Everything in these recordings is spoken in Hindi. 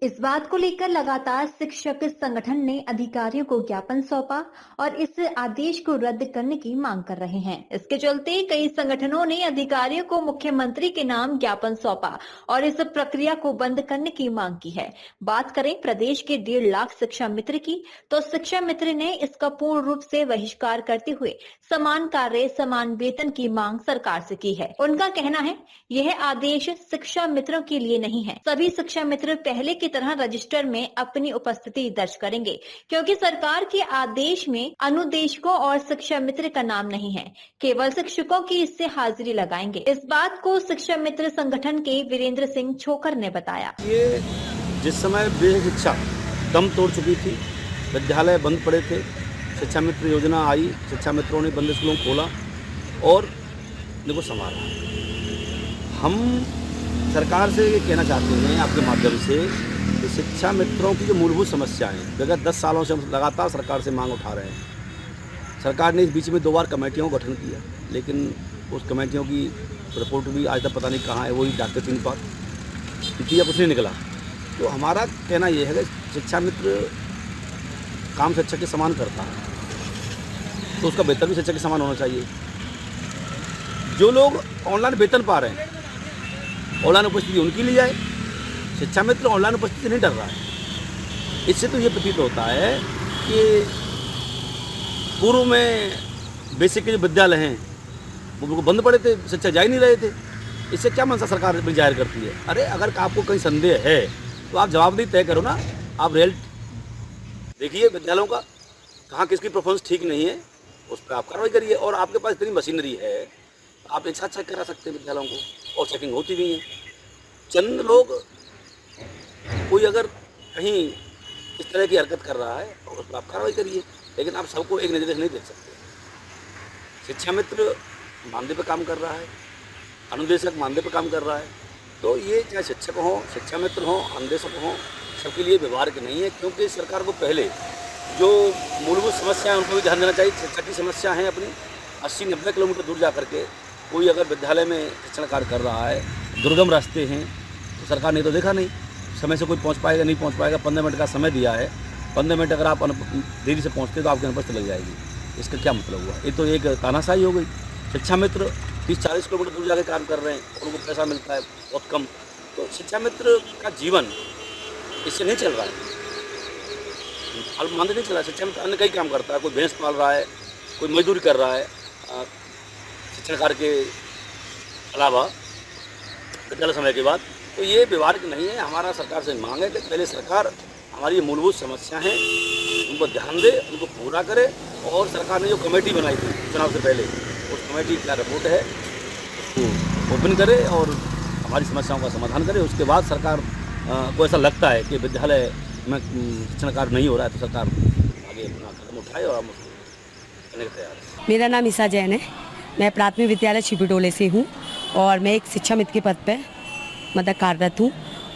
इस बात को लेकर लगातार शिक्षक संगठन ने अधिकारियों को ज्ञापन सौंपा और इस आदेश को रद्द करने की मांग कर रहे हैं। इसके चलते कई संगठनों ने अधिकारियों को मुख्यमंत्री के नाम ज्ञापन सौंपा और इस प्रक्रिया को बंद करने की मांग की है। बात करें प्रदेश के 1.5 लाख शिक्षा मित्र की, तो शिक्षा मित्र ने इसका पूर्ण रूप से बहिष्कार करते हुए समान कार्य समान वेतन की मांग सरकार से की है। उनका कहना है यह आदेश शिक्षा मित्रों के लिए नहीं है। सभी शिक्षा मित्र पहले की तरह रजिस्टर में अपनी उपस्थिति दर्ज करेंगे, क्योंकि सरकार के आदेश में अनुदेशकों और शिक्षा मित्र का नाम नहीं है, केवल शिक्षकों की इससे हाजिरी लगाएंगे। इस बात को शिक्षा मित्र संगठन के वीरेंद्र सिंह छोकर ने बताया। ये जिस समय बेसिक शिक्षा दम तोड़ चुकी थी, विद्यालय बंद पड़े थे, शिक्षा मित्र योजना आई, शिक्षा मित्रों ने बंद स्कूलों को खोला और इनको संभाला। हम सरकार से ये कहना चाहते हैं आपके माध्यम से कि शिक्षा मित्रों की जो मूलभूत समस्याएं विगत 10 सालों से हम लगातार सरकार से मांग उठा रहे हैं। सरकार ने इस बीच में 2 बार कमेटियों का गठन किया, लेकिन उस कमेटियों की रिपोर्ट भी आज तक पता नहीं कहाँ है, वही डॉक्टर 3 पात नतीजा कुछ नहीं निकला। तो हमारा कहना यह है कि शिक्षा मित्र काम शिक्षक के समान करता है, तो उसका वेतन भी शिक्षक के समान होना चाहिए। जो लोग ऑनलाइन वेतन पा रहे हैं, ऑनलाइन उपस्थिति उनकी ली जाए। शिक्षा मित्र ऑनलाइन उपस्थिति नहीं डर रहा है। इससे तो ये प्रतीत होता है कि पूर्व में बेसिक के जो विद्यालय हैं वो बिल्कुल बंद पड़े थे, शिक्षक जा ही नहीं रहे थे। इससे क्या मंशा सरकार जाहिर करती है? अरे अगर आपको कहीं संदेह है तो आप जवाबदेही तय करो ना। आप रियल देखिए विद्यालयों का कहाँ किसकी परफॉर्मेंस ठीक नहीं है, उस पर आप कार्रवाई करिए। और आपके पास इतनी मशीनरी है, आप एक साथ चेक करा सकते हैं विद्यालयों को, और चेकिंग होती भी है। चंद लोग कोई अगर कहीं इस तरह की हरकत कर रहा है और उस पर आप कार्रवाई करिए, लेकिन आप सबको एक नज़र से नहीं देख सकते। शिक्षा मित्र मानदेय पर काम कर रहा है, अनुदेशक मानदेय पर काम कर रहा है, तो ये चाहे शिक्षक हों, शिक्षा मित्र हों, अनुदेशक हों, सबके लिए व्यवहार के नहीं है। क्योंकि सरकार को पहले जो मूलभूत समस्या है उनको भी ध्यान देना चाहिए। शिक्षक की समस्या है अपनी 80-90 किलोमीटर दूर जा करके कोई अगर विद्यालय में शिक्षण कार्य कर रहा है, दुर्गम रास्ते हैं, तो सरकार ने तो देखा नहीं समय से कोई पहुंच पाएगा नहीं पहुंच पाएगा। 15 मिनट का समय दिया है, 15 मिनट अगर आप देरी से पहुंचते तो आपकी अनुपस्थिति लग जाएगी। इसका क्या मतलब हुआ? ये तो एक तानाशाही हो गई। शिक्षा मित्र 30-40 किलोमीटर दूर जाकर काम कर रहे हैं, उनको पैसा मिलता है बहुत कम। तो शिक्षा मित्र का जीवन इससे नहीं चल रहा है, मानदेय नहीं चल रहा है। शिक्षा मित्र अन्य कई काम करता है, कोई भैंस पाल रहा है, कोई मजदूरी कर रहा है शिक्षण कार्य के अलावा विद्यालय समय के बाद। तो ये व्यवहारिक नहीं है। हमारा सरकार से मांग है कि पहले सरकार हमारी ये मूलभूत समस्या हैं उनको ध्यान दे, उनको पूरा करे। और सरकार ने जो कमेटी बनाई थी चुनाव से पहले, उस कमेटी की रिपोर्ट है उसको ओपन करे और हमारी समस्याओं का समाधान करे। उसके बाद सरकार को ऐसा लगता है कि विद्यालय में शिक्षण कार्य नहीं हो रहा है तो सरकार आगे अपना कदम उठाए और हम उसको करने के तैयार हैं। मेरा नाम ईसा जैन है। मैं प्राथमिक विद्यालय छिपटोले से हूँ और मैं एक शिक्षा मित्र के पद पे मतलब कार्यरत हूँ।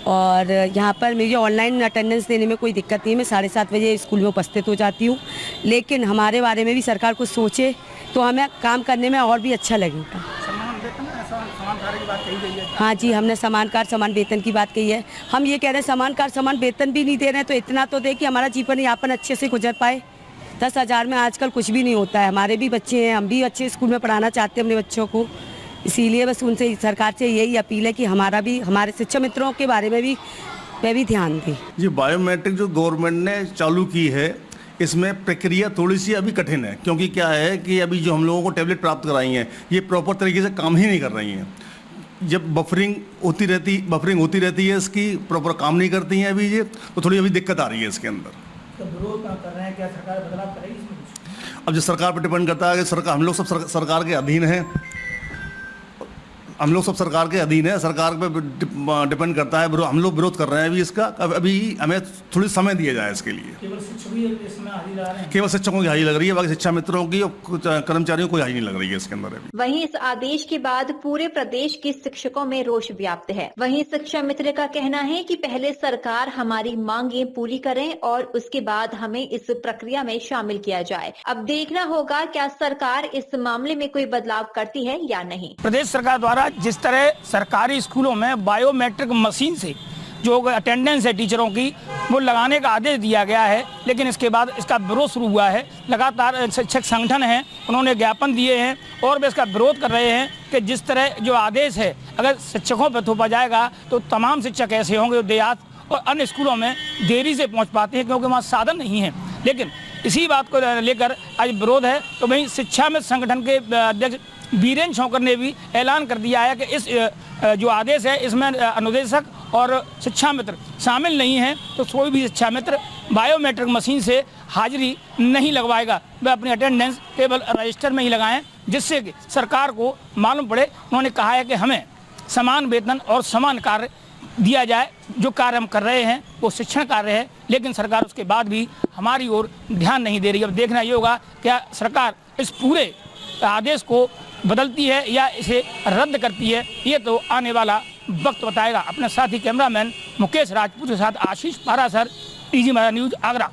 और यहाँ पर मुझे ऑनलाइन अटेंडेंस देने में कोई दिक्कत नहीं है। मैं 7:30 बजे स्कूल में उपस्थित हो जाती हूँ, लेकिन हमारे बारे में भी सरकार कुछ सोचे तो हमें काम करने में और भी अच्छा लगेगा। समान कार्य की बात कही गई है। हाँ जी, हमने समान कार्य समान वेतन की बात कही है। हम ये कह रहे हैं समान कार्य समान वेतन भी नहीं दे रहे हैं तो इतना तो दे कि हमारा जीवन यापन अच्छे से गुजर पाए। 10,000 में आजकल कुछ भी नहीं होता है। हमारे भी बच्चे हैं, हम भी अच्छे स्कूल में पढ़ाना चाहते हैं अपने बच्चों को। इसीलिए बस उनसे सरकार से यही अपील है कि हमारे शिक्षा मित्रों के बारे में भी ध्यान दें। जी, बायोमेट्रिक जो गवर्नमेंट ने चालू की है, इसमें प्रक्रिया थोड़ी सी अभी कठिन है। क्योंकि क्या है कि अभी जो हम लोगों को टैबलेट प्राप्त कराई हैं ये प्रॉपर तरीके से काम ही नहीं कर रही हैं। जब बफरिंग होती रहती है, इसकी प्रॉपर काम नहीं करती हैं अभी ये, तो थोड़ी अभी दिक्कत आ रही है इसके अंदर। तो विरोध कर रहे हैं, क्या सरकार बदलाव करेगी इसमें कुछ? अब जो सरकार पर डिपेंड करता है कि सरकार, हम लोग सब सरकार के अधीन हैं, हम लोग सब सरकार के अधीन है, सरकार पे डिपेंड करता है। हम लोग विरोध कर रहे हैं अभी इसका। अभी हमें थोड़ी समय दिया जाए इसके लिए। केवल शिक्षक ही इसमें हाजिरी लगा रहे हैं? केवल शिक्षकों की हाजिरी लग रही है, बाकी शिक्षा मित्रों की और कर्मचारियों को हाजिरी नहीं लग रही है इसके अंदर अभी। वहीं इस आदेश के बाद पूरे प्रदेश के शिक्षकों में रोष व्याप्त है। वहीं शिक्षा मित्र का कहना है कि पहले सरकार हमारी मांगे पूरी करें और उसके बाद हमें इस प्रक्रिया में शामिल किया जाए। अब देखना होगा क्या सरकार इस मामले में कोई बदलाव करती है या नहीं। प्रदेश सरकार द्वारा जिस तरह सरकारी स्कूलों में बायोमेट्रिक मशीन से जो अटेंडेंस है टीचरों की वो लगाने का आदेश दिया गया है, लेकिन इसके बाद इसका विरोध शुरू हुआ है। लगातार शिक्षक संगठन हैं, उन्होंने ज्ञापन दिए हैं और वे इसका विरोध कर रहे हैं कि जिस तरह जो आदेश है अगर शिक्षकों पर थोपा जाएगा तो तमाम शिक्षक ऐसे होंगे जो देहात और अन्य स्कूलों में देरी से पहुँच पाते हैं क्योंकि वहाँ साधन नहीं है। लेकिन इसी बात को लेकर आज विरोध है। तो वहीं शिक्षा मित्र संगठन के अध्यक्ष बीरेन शौकर ने भी ऐलान कर दिया है कि इस जो आदेश है इसमें अनुदेशक और शिक्षा मित्र शामिल नहीं हैं, तो कोई भी शिक्षा मित्र बायोमेट्रिक मशीन से हाजिरी नहीं लगवाएगा, वह अपनी अटेंडेंस केवल रजिस्टर में ही लगाएं, जिससे कि सरकार को मालूम पड़े। उन्होंने कहा है कि हमें समान वेतन और समान कार्य दिया जाए। जो कार्य हम कर रहे हैं वो शिक्षण कार्य है, लेकिन सरकार उसके बाद भी हमारी ओर ध्यान नहीं दे रही। अब देखना ये होगा क्या सरकार इस पूरे आदेश को बदलती है या इसे रद्द करती है, ये तो आने वाला वक्त बताएगा। अपने साथी कैमरामैन मुकेश राजपूत के साथ आशीष पारासर, टीजी न्यूज़ आगरा।